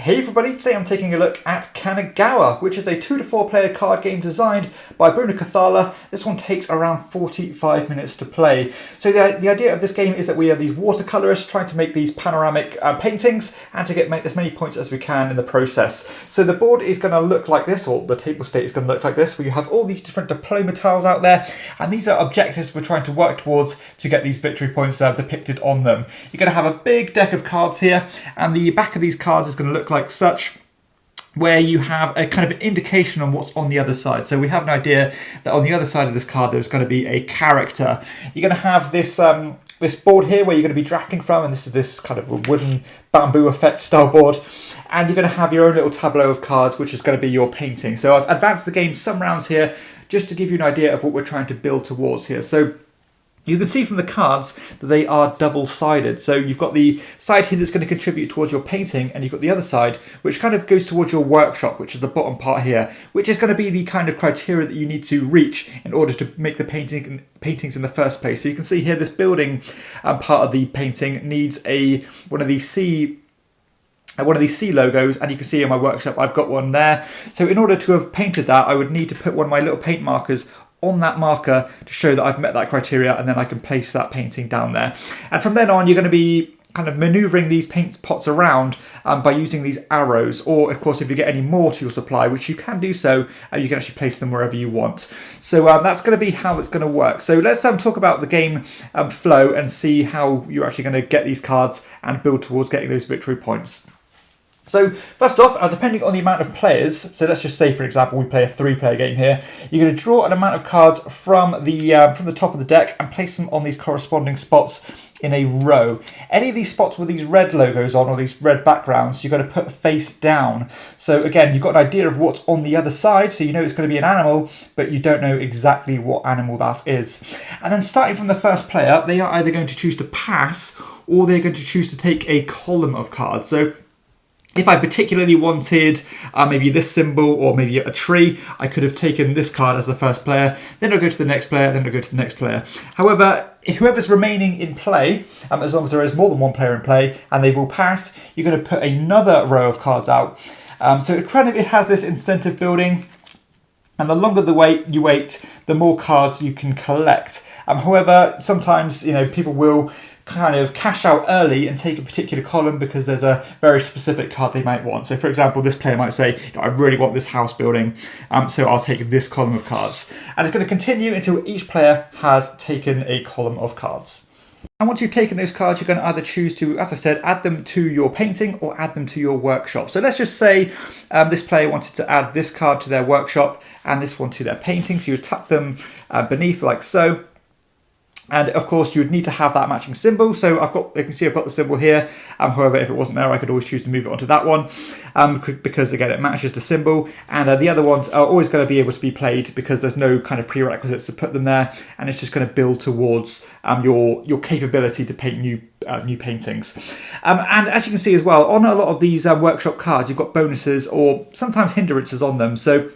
Hey everybody, today I'm taking a look at Kanagawa, which is a 2 to 4 player card game designed by Bruno Cathala. This one takes around 45 minutes to play. So the idea of this game is that we are these watercolorists trying to make these panoramic paintings and to make as many points as we can in the process. So the board is going to look like this, or the table state is going to look like this, where you have all these different diploma tiles out there, and these are objectives we're trying to work towards to get these victory points depicted on them. You're going to have a big deck of cards here, and the back of these cards is going to look like such, where you have a kind of an indication on what's on the other side. So we have an idea that on the other side of this card there's going to be a character. You're going to have this this board here where you're going to be drafting from, and this is this kind of a wooden bamboo effect style board, and you're going to have your own little tableau of cards which is going to be your painting. So I've advanced the game some rounds here just to give you an idea of what we're trying to build towards here. So you can see from the cards that they are double-sided. So you've got the side here that's going to contribute towards your painting, and you've got the other side which kind of goes towards your workshop, which is the bottom part here, which is going to be the kind of criteria that you need to reach in order to make the paintings in the first place. So you can see here this building part of the painting needs one of these C logos, and you can see in my workshop I've got one there. So in order to have painted that, I would need to put one of my little paint markers on that marker to show that I've met that criteria, and then I can place that painting down there. And from then on, you're going to be kind of maneuvering these paint pots around by using these arrows, or of course if you get any more to your supply, which you can do so, you can actually place them wherever you want. So that's going to be how it's going to work. So let's talk about the game flow and see how you're actually going to get these cards and build towards getting those victory points. So first off, depending on the amount of players, so let's just say for example we play a 3-player game here, you're going to draw an amount of cards from the top of the deck and place them on these corresponding spots in a row. Any of these spots with these red logos on, or these red backgrounds, you're going to put face down. So again, you've got an idea of what's on the other side, so you know it's going to be an animal, but you don't know exactly what animal that is. And then starting from the first player, they are either going to choose to pass, or they're going to choose to take a column of cards. So if I particularly wanted maybe this symbol or maybe a tree, I could have taken this card as the first player, then I'll go to the next player, then I'll go to the next player. However, whoever's remaining in play, as long as there is more than one player in play and they've all passed, you're going to put another row of cards out. So it has this incentive building, and the longer you wait, the more cards you can collect. However, sometimes people will kind of cash out early and take a particular column because there's a very specific card they might want. So for example, this player might say, I really want this house building, so I'll take this column of cards. And it's going to continue until each player has taken a column of cards. And once you've taken those cards, you're going to either choose to, as I said, add them to your painting or add them to your workshop. So let's just say this player wanted to add this card to their workshop and this one to their painting. So you would tuck them beneath like so. And of course you would need to have that matching symbol. So you can see I've got the symbol here. However, if it wasn't there, I could always choose to move it onto that one because again, it matches the symbol. And the other ones are always going to be able to be played because there's no kind of prerequisites to put them there. And it's just going to build towards your capability to paint new paintings. And as you can see as well, on a lot of these workshop cards, you've got bonuses or sometimes hindrances on them. So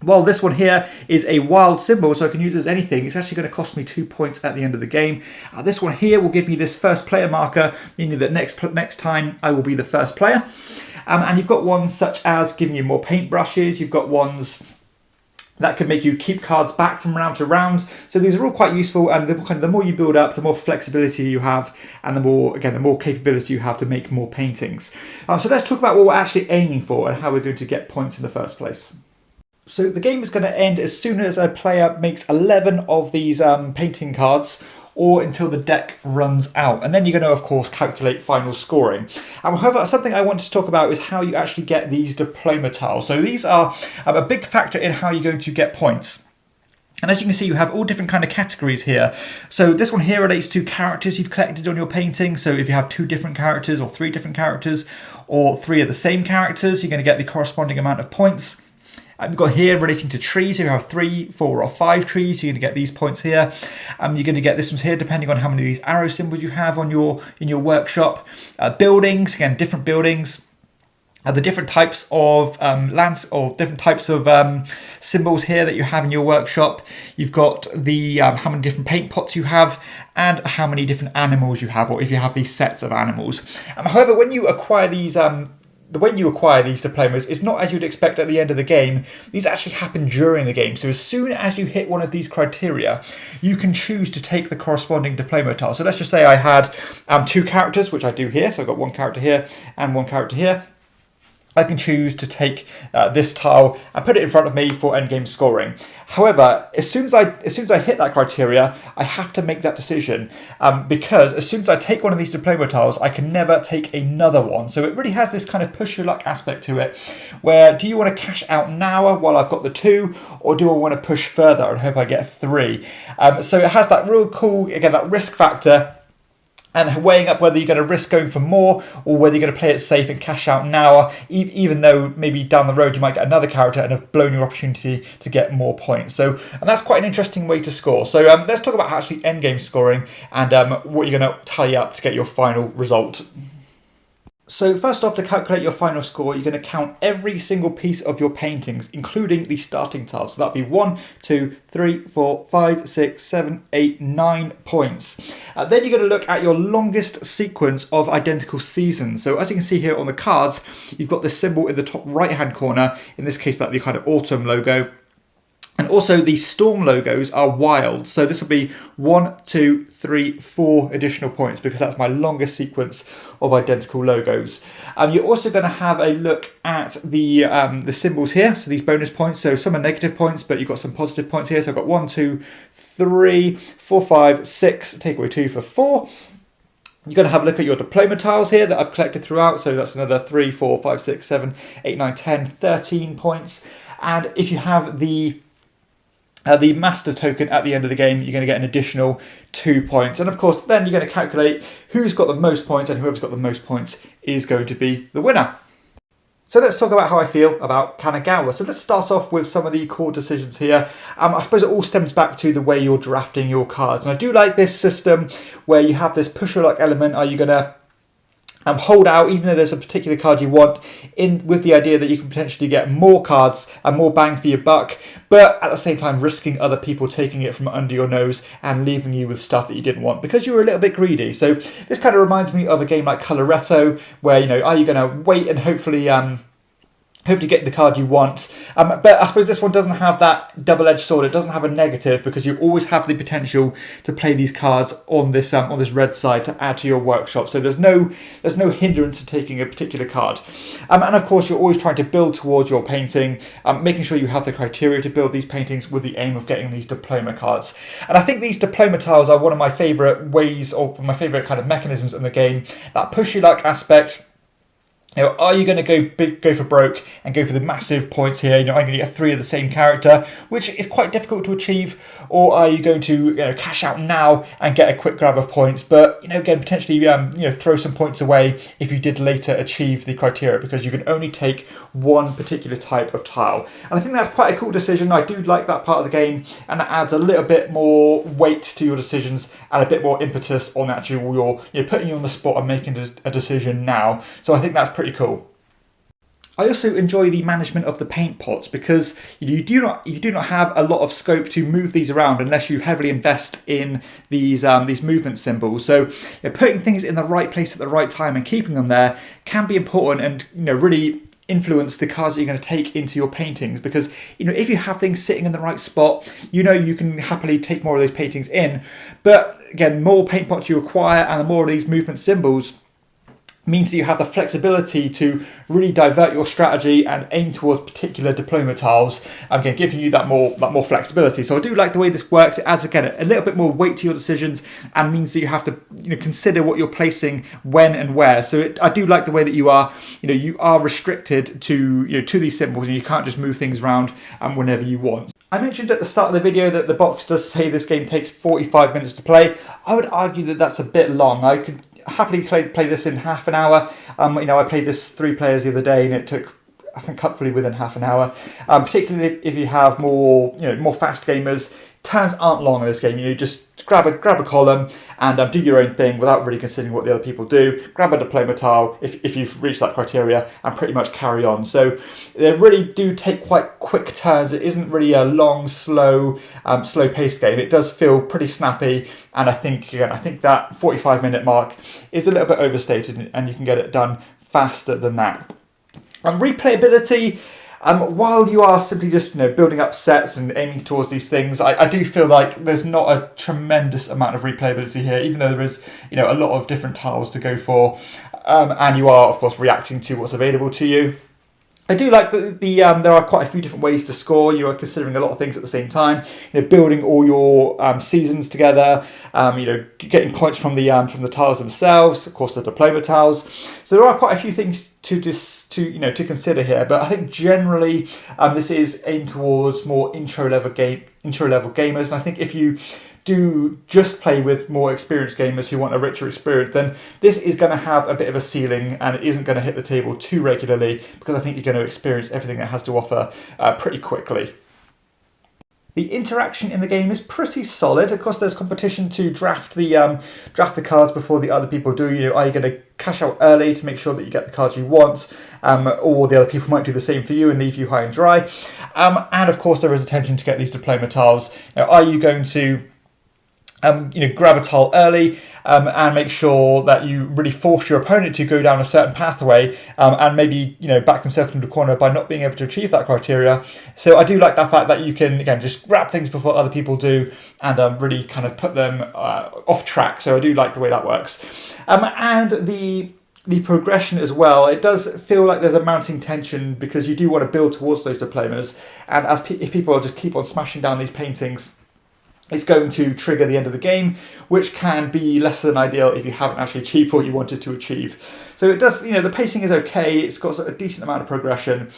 while this one here is a wild symbol, so I can use it as anything, it's actually going to cost me 2 points at the end of the game. This one here will give me this first player marker, meaning that next time I will be the first player. And you've got ones such as giving you more paintbrushes. You've got ones that can make you keep cards back from round to round. So these are all quite useful, and the more you build up, the more flexibility you have, and the more capability you have to make more paintings. So let's talk about what we're actually aiming for and how we're going to get points in the first place. So the game is going to end as soon as a player makes 11 of these painting cards, or until the deck runs out. And then you're going to, of course, calculate final scoring. However, something I want to talk about is how you actually get these diploma tiles. So these are a big factor in how you're going to get points. And as you can see, you have all different kind of categories here. So this one here relates to characters you've collected on your painting. So if you have 2 different characters or 3 different characters, or 3 of the same characters, you're going to get the corresponding amount of points. We've got here relating to trees. If you have 3, 4 or 5 trees, you're going to get these points here. You're going to get this ones here depending on how many of these arrow symbols you have in your workshop. Buildings, again, different buildings. The different types of different types of symbols here that you have in your workshop. You've got the how many different paint pots you have and how many different animals you have, or if you have these sets of animals. However, when you acquire these the way you acquire these diplomas is not as you'd expect at the end of the game. These actually happen during the game. So as soon as you hit one of these criteria, you can choose to take the corresponding diploma tile. So let's just say I had 2 characters, which I do here. So I've got 1 character here and 1 character here. I can choose to take this tile and put it in front of me for endgame scoring. However, as soon as I hit that criteria, I have to make that decision because as soon as I take one of these diploma tiles, I can never take another one. So it really has this kind of push your luck aspect to it, where do you want to cash out now while I've got the 2, or do I want to push further and hope I get 3? So it has that real cool, again, that risk factor, and weighing up whether you're going to risk going for more or whether you're going to play it safe and cash out now, even though maybe down the road you might get another character and have blown your opportunity to get more points. And that's quite an interesting way to score. So let's talk about actually endgame scoring and what you're going to tally up to get your final result. So first off, to calculate your final score, you're going to count every single piece of your paintings, including the starting tiles. So that'd be 1, 2, 3, 4, 5, 6, 7, 8, 9 points. Then you're going to look at your longest sequence of identical seasons. So as you can see here on the cards, you've got this symbol in the top right-hand corner, in this case, like the kind of autumn logo. And also the storm logos are wild. So this will be 1, 2, 3, 4 additional points because that's my longest sequence of identical logos. You're also going to have a look at the symbols here. So these bonus points. So some are negative points, but you've got some positive points here. So I've got 1, 2, 3, 4, 5, 6, take away 2 for 4. You're going to have a look at your diploma tiles here that I've collected throughout. So that's another 3, 4, 5, 6, 7, 8, 9, 10, 13 points. And if you have the master token at the end of the game, you're going to get an additional 2 points. And of course, then you're going to calculate who's got the most points, and whoever's got the most points is going to be the winner. So let's talk about how I feel about Kanagawa. So let's start off with some of the core decisions here. I suppose it all stems back to the way you're drafting your cards. And I do like this system where you have this push your luck element. Are you going to hold out even though there's a particular card you want, in with the idea that you can potentially get more cards and more bang for your buck, but at the same time risking other people taking it from under your nose and leaving you with stuff that you didn't want because you were a little bit greedy. So this kind of reminds me of a game like Coloretto, where, you know, are you going to wait and hopefully get the card you want, but I suppose this one doesn't have that double-edged sword. It doesn't have a negative because you always have the potential to play these cards on this red side to add to your workshop. So there's no hindrance to taking a particular card, and of course you're always trying to build towards your painting, making sure you have the criteria to build these paintings with the aim of getting these diploma cards. And I think these diploma tiles are one of my favourite ways, or my favourite kind of mechanisms in the game. That push your luck aspect. You know, are you going to go for broke and go for the massive points here? You know, I'm going to get 3 of the same character, which is quite difficult to achieve, or are you going to, you know, cash out now and get a quick grab of points? But, you know, again, potentially, throw some points away if you did later achieve the criteria, because you can only take one particular type of tile. And I think that's quite a cool decision. I do like that part of the game, and it adds a little bit more weight to your decisions and a bit more impetus on actual you're putting you on the spot and making a decision now. So I think that's pretty cool. I also enjoy the management of the paint pots because you do not have a lot of scope to move these around unless you heavily invest in these movement symbols. So putting things in the right place at the right time and keeping them there can be important, and really influence the cards that you're going to take into your paintings, because if you have things sitting in the right spot, you can happily take more of those paintings in. But again, more paint pots you acquire and the more of these movement symbols means that you have the flexibility to really divert your strategy and aim towards particular diploma tiles, again giving you that more flexibility. So I do like the way this works. It adds, again, a little bit more weight to your decisions and means that you have to consider what you're placing when and where. So I do like the way that you are restricted to these symbols, and you can't just move things around whenever you want. I mentioned at the start of the video that the box does say this game takes 45 minutes to play. I would argue that that's a bit long. I could happily play this in half an hour. I played this 3 players the other day, and it took, I think, comfortably within half an hour. Particularly if you have more fast gamers. Turns aren't long in this game. Just grab a column and do your own thing without really considering what the other people do. Grab a diploma tile if you've reached that criteria, and pretty much carry on. So they really do take quite quick turns. It isn't really a long, slow paced game. It does feel pretty snappy, and I think that 45-minute mark is a little bit overstated, and you can get it done faster than that. Replayability, while you are simply just building up sets and aiming towards these things, I do feel like there's not a tremendous amount of replayability here, even though there is a lot of different tiles to go for, and you are of course reacting to what's available to you. I do like that there are quite a few different ways to score. You are considering a lot of things at the same time. Building all your seasons together. Getting points from the tiles themselves. Of course, the diploma tiles. So there are quite a few things to consider here. But I think generally this is aimed towards more intro level gamers. And I think if you do just play with more experienced gamers who want a richer experience, then this is going to have a bit of a ceiling and it isn't going to hit the table too regularly, because I think you're going to experience everything it has to offer pretty quickly. The interaction in the game is pretty solid. Of course, there's competition to draft the cards before the other people do. Are you going to cash out early to make sure that you get the cards you want, or the other people might do the same for you and leave you high and dry. And of course, there is attention to get these diploma tiles. Are you going to grab a tile early and make sure that you really force your opponent to go down a certain pathway and maybe back themselves into the corner by not being able to achieve that criteria. So I do like that fact that you can again just grab things before other people do and really kind of put them off track. So I do like the way that works. And the progression as well, it does feel like there's a mounting tension, because you do want to build towards those diplomas, and if people just keep on smashing down these paintings, it's going to trigger the end of the game, which can be less than ideal if you haven't actually achieved what you wanted to achieve. So it does, the pacing is okay. It's got a decent amount of progression.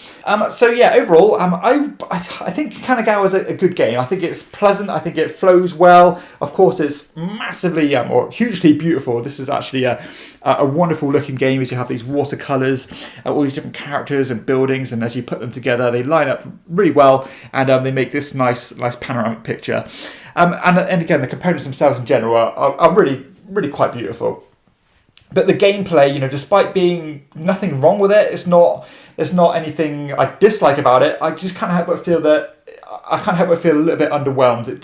So yeah, overall, I think Kanagawa is a good game. I think it's pleasant. I think it flows well. Of course, it's massively or hugely beautiful. This is actually a wonderful looking game, as you have these watercolors, all these different characters and buildings, and as you put them together, they line up really well, and they make this nice panoramic picture. And again, the components themselves in general are really, really quite beautiful. But the gameplay, despite being nothing wrong with it, there's not anything I dislike about it. I just can't help but feel a little bit underwhelmed. It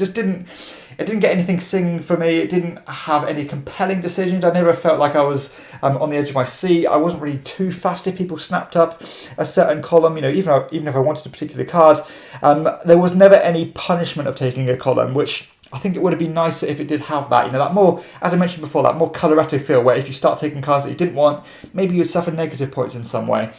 didn't get anything singing for me. It didn't have any compelling decisions. I never felt like I was on the edge of my seat. I wasn't really too fussed if people snapped up a certain column. Even if I wanted a particular card, there was never any punishment of taking a column, which I think it would have been nicer if it did have that. That more, as I mentioned before, that more coloretto feel, where if you start taking cards that you didn't want, maybe you'd suffer negative points in some way.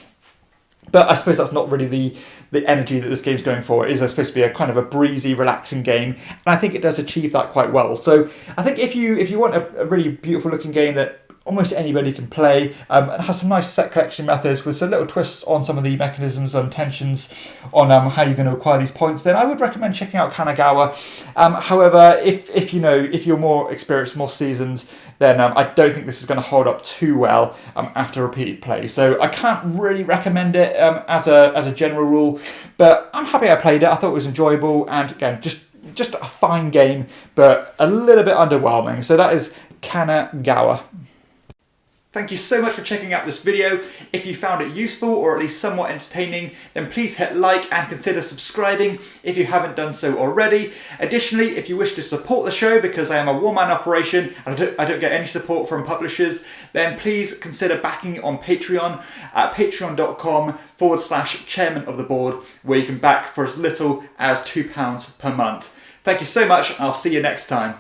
But I suppose that's not really the energy that this game's going for. It is supposed to be a kind of a breezy, relaxing game, and I think it does achieve that quite well. So I think if you want a really beautiful looking game that almost anybody can play, and has some nice set collection methods with some little twists on some of the mechanisms and tensions on how you're going to acquire these points, then I would recommend checking out Kanagawa. However, if you're more experienced, more seasoned, then I don't think this is going to hold up too well after repeated play. So I can't really recommend it as a general rule, but I'm happy I played it. I thought it was enjoyable, and again, just a fine game, but a little bit underwhelming. So that is Kanagawa. Thank you so much for checking out this video. If you found it useful or at least somewhat entertaining, then please hit like and consider subscribing if you haven't done so already. Additionally, if you wish to support the show, because I am a one-man operation and I don't get any support from publishers, then please consider backing on Patreon at patreon.com/chairman of the board, where you can back for as little as £2 per month. Thank you so much. I'll see you next time.